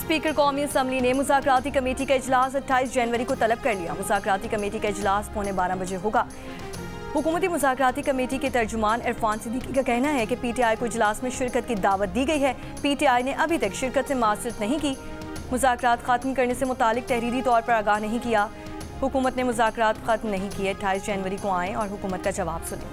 Speaker कौमी assembly ने मुज़ाकराती committee का इजलास 28 जनवरी को तलब कर लिया। मुज़ाकराती कमेटी का इजलास 11:15 बजे होगा। हुकूमती मुज़ाकराती कमेटी के तर्जुमान इरफान सिद्दीकी का कहना है कि PTI को इजलास में शिरकत की दावत दी गई है। PTI ने अभी तक शिरकत से माजरत नहीं की। मुज़ाकरात ख़त्म करने से मुतालिक तहरीरी तौर पर आगाह नहीं किया। हुकूमत ने मुज़ाकरात ख़त्म नहीं किए। 28 जनवरी को आएँ और हुकूमत का जवाब सुने।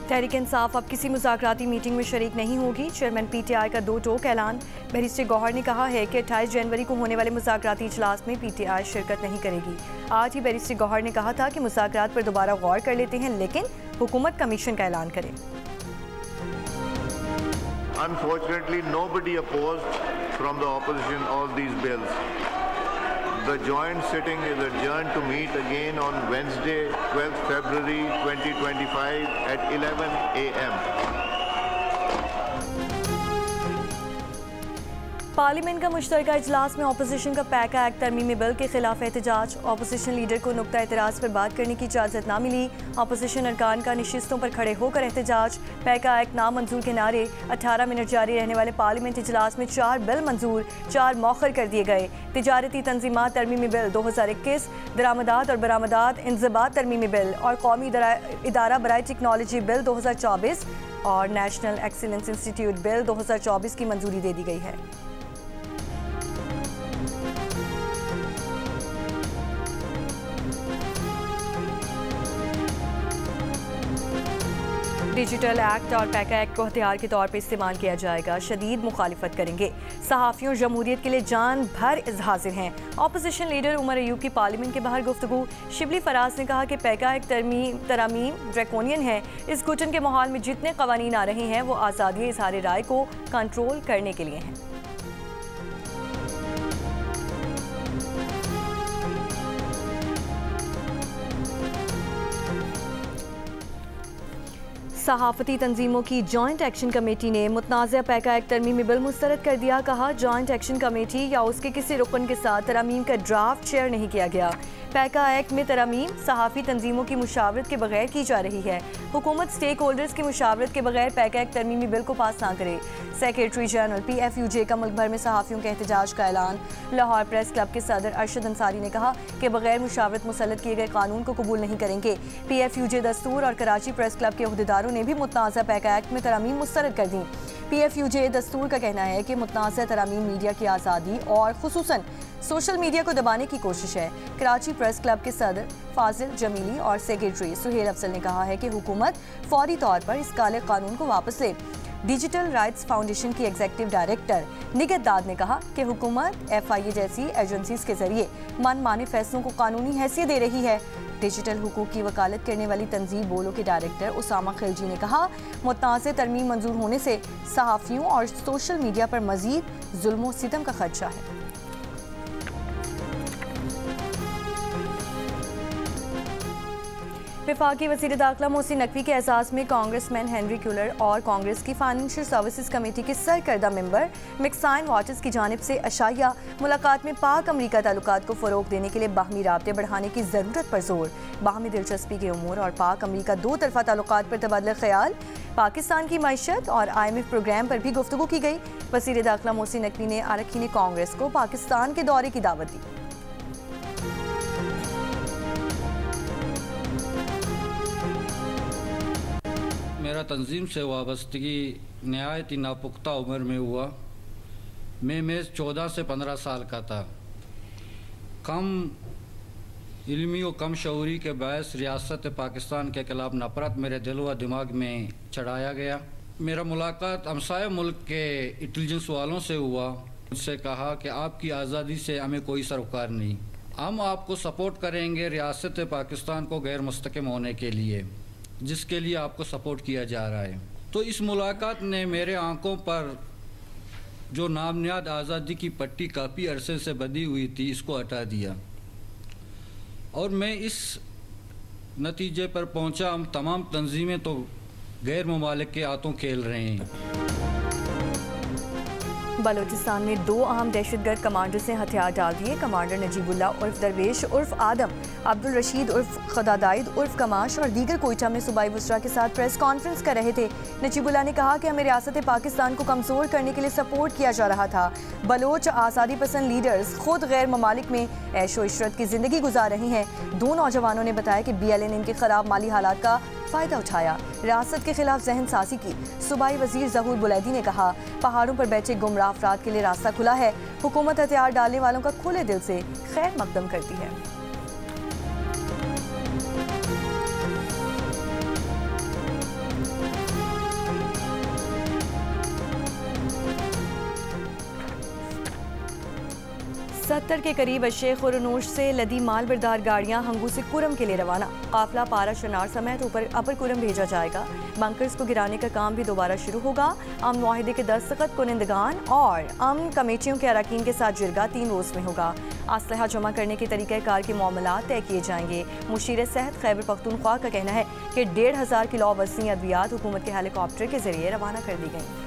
तहरीक इंसाफ अब किसी मुज़ाकराती मीटिंग में शरीक नहीं होगी। चेयरमैन PTI का 2 टोक ऐलान। बैरिस्टर गौहर ने कहा है कि 28 जनवरी को होने वाले मुज़ाकराती इजलास में PTI शिरकत नहीं करेगी। आज ही बैरिस्टर गौहर ने कहा था कि मुज़ाकरात पर दोबारा गौर कर लेते हैं, लेकिन हुकूमत कमीशन का ऐलान करे। Unfortunately, nobody opposed from the opposition all these bills. The joint sitting is adjourned to meet again on Wednesday, 12th February 2025 at 11 a.m. Parliament का मुश्तरका इजलास में अपोजिशन का पैका एक्ट तरमीमी बिल के खिलाफ एहतजाज। अपोजिशन लीडर को नुक्ता एतराज़ पर बात करने की इजाज़त ना मिली। अपोजिशन अरकान का नशिस्तों पर खड़े होकर एहतजाज। पैका एक्ट नामंजूर के नारे। 18 मिनट जारी रहने वाले पार्लियामेंट इजलास में 4 बिल मंजूर, 4 मौखर कर दिए गए। तिजारती तंजीमात तरमीमी बिल 2021, दरामदात और बरामदात इंज़बात तरमीमी बिल और कौमी इदारा बराए टेक्नोलॉजी बिल 2024 और नेशनल एक्सीलेंस इंस्टीट्यूट बिल 2024 की मंजूरी दे दी गई है। डिजिटल एक्ट और पैका एक्ट को हथियार के तौर पर इस्तेमाल किया जाएगा। शदीद मुखालिफत करेंगे। सहाफ़ियों जमहूरियत के लिए जान भर हाजिर हैं। अपोजिशन लीडर उमर अयूब की पार्लियामेंट के बाहर गुफ्तगू। शिबली फराज ने कहा कि पैका एक्ट तरामीम ड्रैकोनियन है। इस घुटन के माहौल में जितने कवानीन आ रहे हैं वो आज़ादी इज़हार राय को कंट्रोल करने के लिए हैं। सहाफ़ती तंजीमों की जॉइंट एक्शन कमेटी ने मुतनाज़ा पैका एक्ट तरमीमी बिल मुस्तरद कर दिया। कहा, जॉइंट एक्शन कमेटी या उसके किसी रुकन के साथ तरामीम का ड्राफ्ट शेयर नहीं किया गया। पैका एक्ट में तरामीम सहाफ़ी तंजीमों की मुशावरत के बगैर की जा रही है। हुकूमत स्टेक होल्डर्स की मुशावरत के बगैर पैका एक्ट तरमीमी बिल को पास ना करे। सेक्रेटरी जनरल PFUJ का मुल्क भर में सहाफ़ियों के एहतजाज का ऐलान। लाहौर प्रेस क्लब के सदर अरशद अंसारी ने कहा कि बगैर मुशावरत मुसल्लत किए गए कानून को कबूल नहीं करेंगे। PFUJ दस्तूर और कराची प्रेस क्लब के अहदेदारों ने भी मुतनाज़ा पैका एक्ट में तरामीम मुस्तरद कर दी। PFUJ दस्तूर का कहना है कि मुतनाज़ा तरामीम मीडिया की आज़ादी और खुसूसन सोशल मीडिया को दबाने की कोशिश है। कराची प्रेस क्लब के सदर फाजिल जमीली और सेक्रेटरी सुहेल अफजल ने कहा है कि हुकूमत फौरी तौर पर इस काले कानून को वापस ले। डिजिटल राइट्स फाउंडेशन की एग्जीक्यूटिव डायरेक्टर निगत दाद ने कहा कि हुकूमत FIA जैसी एजेंसीज के जरिए मनमाने फैसलों को कानूनी हैसियत दे रही है। डिजिटल हुकूक की वकालत करने वाली तंजीम बोलो के डायरेक्टर उसामा खिलजी ने कहा, मुतनाज़े तरमीम मंजूर होने से सहाफ़ियों और सोशल मीडिया पर मज़ीद जुल्म व सितम का खदशा है। वफाकी वज़ीर दाखिला मोहसिन नकवी के एजाज़ में कांग्रेसमैन हेनरी क्यूलर और कांग्रेस की फाइनेंशियल सर्विसेज कमेटी के सरकर्दा मेंबर मिक्साइन वाटर्स की जानिब से अशाया मुलाकात में पाक अमरीका ताल्लुकात को फ़रोग़ देने के लिए बाहमी राब्ते बढ़ाने की ज़रूरत पर जोर। बाहमी दिलचस्पी के उमूर और पाक अमरीका 2 तरफ़ा ताल्लुकात पर तबादला ख्याल। पाकिस्तान की मईशत और IMF प्रोग्राम पर भी गुफ्तगू की गई। वज़ीर दाखिला मोहसिन नकवी ने अरकान कांग्रेस को पाकिस्तान के दौरे की दावत दी। मेरा तंजीम से वाबस्तगी नहायत ही नापुख्ता उम्र में हुआ। मैं महज 14 से 15 साल का था। कम इल्मी और कम शऊरी के बायस रियासत पाकिस्तान के खिलाफ नफरत मेरे दिल व दिमाग में चढ़ाया गया। मेरा मुलाकात हमसाया मुल्क के इंटेलिजेंस वालों से हुआ। मुझसे कहा कि आपकी आज़ादी से हमें कोई सरोकार नहीं, हम आपको सपोर्ट करेंगे रियासत पाकिस्तान को गैर मुस्तकम होने के लिए, जिसके लिए आपको सपोर्ट किया जा रहा है। तो इस मुलाकात ने मेरे आंखों पर जो नामनियाद आज़ादी की पट्टी काफ़ी अरसे से बंधी हुई थी, इसको हटा दिया और मैं इस नतीजे पर पहुंचा, हम तमाम तंजीमें तो गैर मुमालिक के हाथों खेल रहे हैं। बलूचिस्तान में 2 अहम दहशतगर्द कमांडर्स ने हथियार डाल दिए। कमांडर नजीबुल्ला उर्फ दरवेश उर्फ आदम, अब्दुल रशीद उर्फ खुदादाइद उर्फ कमाश और दीगर कोयटा में सूबाई वुज़रा के साथ प्रेस कॉन्फ्रेंस कर रहे थे। नजीबुल्ला ने कहा कि हमें रियासत पाकिस्तान को कमज़ोर करने के लिए सपोर्ट किया जा रहा था। बलोच आज़ादी पसंद लीडर्स खुद गैर ममालिक में ऐशो इशरत की ज़िंदगी गुजार रही हैं। 2 नौजवानों ने बताया कि BLA ने इनके खराब माली हालात का फ़ायदा उठाया, रियासत के खिलाफ जहन साजी की। सूबाई वज़ीर ज़हूर बुलैदी ने कहा, पहाड़ों पर बैठे गुमराह अफराद के लिए रास्ता खुला है। हुकूमत हथियार डालने वालों का खुले दिल से खैर मकदम करती है। सत्तर के करीब शेख खुरनूश से लदी माल बरदार गाड़ियां हंगू से कुरम के लिए रवाना। काफिला पारा शनार समेत अपर कुरम भेजा जाएगा। बंकर्स को गिराने का काम भी दोबारा शुरू होगा। अमन मुआहिदे के दस्तखत कुनिंदगान और अमन कमेटियों के अरकान के साथ जिरगा 3 रोज़ में होगा। असलहा जमा करने के तरीक़ाकार के मामलात तय किए जाएंगे। मुशीर सेहत खैबर पख्तूनख्वा का कहना है कि 1,500 किलो वज़नी अद्वियात हुकूमत के हेलीकॉप्टर के जरिए रवाना कर दी गई।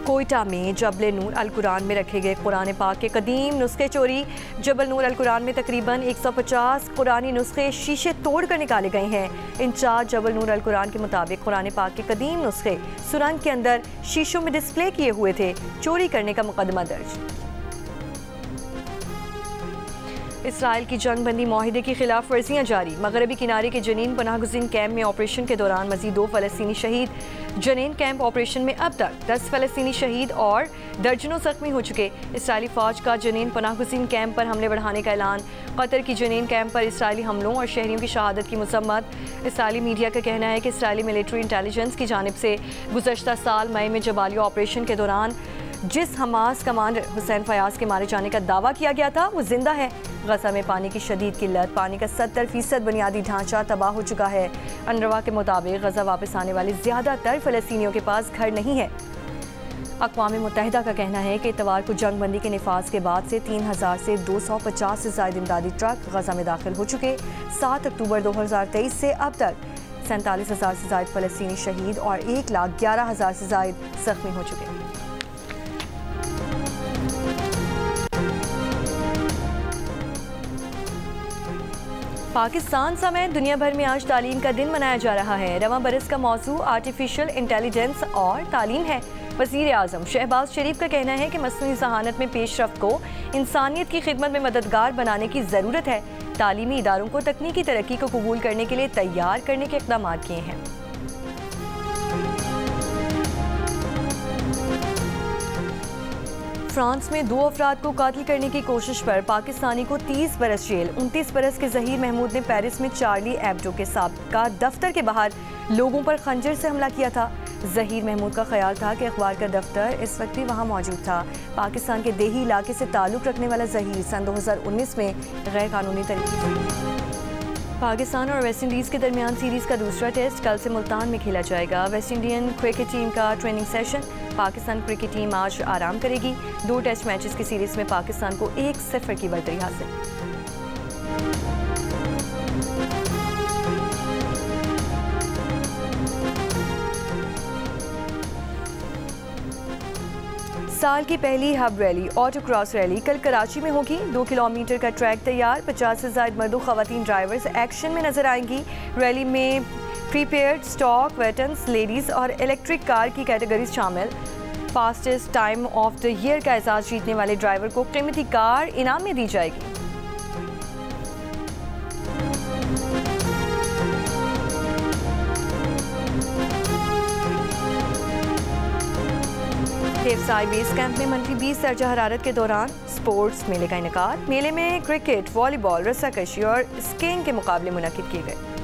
कोयटा में जबल नूर अल कुरान में रखे गए कुरान पाक के कदीम नुस्खे चोरी। जबल नूर अल कुरान में तकरीबन 150 कुरानी नुस्खे शीशे तोड़ कर निकाले गए हैं। इंचार्ज जबल नूर अल कुरान के मुताबिक कुरान पाक के कदीम नुस्खे सुरंग के अंदर शीशों में डिस्प्ले किए हुए थे। चोरी करने का मुकदमा दर्ज। इसराइल की जंगबंदी माहिदे की खिलाफ वर्जियाँ जारी। मगरबी किनारे के जनीन पनाहगुज़ीन कैंप में ऑपरेशन के दौरान मज़ीद 2 फ़लस्तीनी शहीद। जनीन कैंप ऑपरेशन में अब तक 10 फ़लस्तीनी शहीद और दर्जनों ज़ख्मी हो चुके। इसराइली फ़ौज का जनीन पनाहगुज़ीन कैंप पर हमले बढ़ाने का ऐलान। कतर की जनीन कैंप पर इसराइली हमलों और शहरियों की शहादत की मसम्मत। इसराइली मीडिया का कहना है कि इसराइली मिलिट्री इंटेलिजेंस की जानिब से गुज़श्ता साल मई में जबालिया ऑपरेशन के दौरान जिस हमास कमांडर हुसैन फयाज के मारे जाने का दावा किया गया था वो जिंदा है। गजा में पानी की शदीद किल्लत, पानी का 70% बुनियादी ढांचा तबाह हो चुका है। अनरवा के मुताबिक गजा वापस आने वाले ज़्यादातर फ़लस्तीनियों के पास घर नहीं है। अक़वाम मुत्तहिदा का कहना है कि इतवार को जंगबंदी के निफाज के बाद से 3000 से 250 से ज़ायद इमदादी ट्रक गजा में दाखिल हो चुके। 7 अक्टूबर 2023 से अब तक 47,000 से ज़ायद फ़लस्तीनी शहीद और 1,11,000 से ज़ायद ज़ख्मी हो चुके। पाकिस्तान समेत दुनिया भर में आज तालीम का दिन मनाया जा रहा है। रवां बरस का मौजू आर्टिफिशियल इंटेलिजेंस और तालीम है। वज़ीर आज़म शहबाज शरीफ का कहना है कि मसनूई ज़हानत में पेशरफ्त को इंसानियत की खिदमत में मददगार बनाने की ज़रूरत है। तालीमी इदारों को तकनीकी तरक्की को कबूल करने के लिए तैयार करने के इक़दाम किए हैं। फ्रांस में 2 अफराद को कातिल करने की कोशिश पर पाकिस्तानी को 30 बरस जेल। 29 बरस के ज़हीर महमूद ने पेरिस में चार्ली एब्डो के साबिका दफ्तर के बाहर लोगों पर खंजर से हमला किया था। ज़हीर महमूद का ख्याल था कि अखबार का दफ्तर इस वक्त भी वहाँ मौजूद था। पाकिस्तान के देही इलाके से ताल्लुक़ रखने वाला ज़हीर सन 2019 में गैर कानूनी तरीके से। पाकिस्तान और वेस्ट इंडीज़ के दरमियान सीरीज़ का दूसरा टेस्ट कल से मुल्तान में खेला जाएगा। वेस्ट इंडियन क्रिकेट टीम का training session. Pakistan cricket team आज आराम करेगी। 2 टेस्ट मैचेस की सीरीज़ में पाकिस्तान को 1-0 की बढ़तरी हासिल। साल की पहली hub rally auto cross rally कल कराची में होगी। 2 किलोमीटर का ट्रैक तैयार। 50 से ज़ायद मर्द ख़वातीन ड्राइवर्स एक्शन में नजर आएंगी। रैली में प्रीपेयर्ड, स्टॉक, वेटन्स, लेडीज़ और इलेक्ट्रिक कार की कैटेगरीज शामिल। Fastest time of the year का एजाज़ जीतने वाले ड्राइवर को कीमती कार इनाम में दी जाएगी। केफसाई बेस कैंप में मंफी 20 दर्जा हरारत के दौरान स्पोर्ट्स मेले का इनेकाद। मेले में क्रिकेट, वॉलीबॉल, रस्साकशी और स्कीइंग के मुकाबले मुनक्किद किए गए।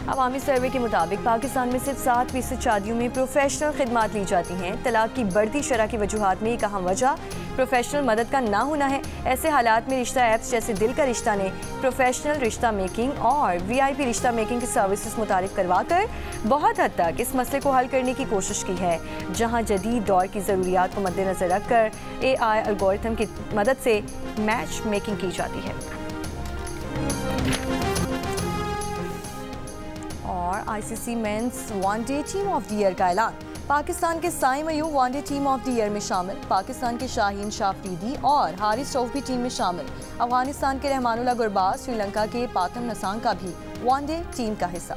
अवामी सर्वे के मुताबिक पाकिस्तान में सिर्फ 7% शादियों में प्रोफेशनल खिदमात ली जाती हैं। तलाक की बढ़ती शरह की वजूहात में एक अहम वजह प्रोफेशनल मदद का ना होना है। ऐसे हालात में रिश्ता ऐप्स जैसे दिल का रिश्ता ने प्रोफेशनल रिश्ता मेकिंग और VIP रिश्ता मेकिंग की सर्विसेज मुतारिफ करवा कर बहुत हद तक इस मसले को हल करने की कोशिश की है। जहां जदीद दौर की ज़रूरियात को मद्देनज़र रखकर AI एल्गोरिथम की मदद से मैच मेकिंग की जाती है। और ICC men's one day team of the year का ऐलान। पाकिस्तान के Saim Ayub one day team of the year में शामिल। पाकिस्तान के शाहीन शाफरीदी और हारिस रऊफ भी टीम में शामिल। अफगानिस्तान के रहमानुल्लाह गुरबाज, श्रीलंका के पातम नसांग का भी वनडे टीम का हिस्सा।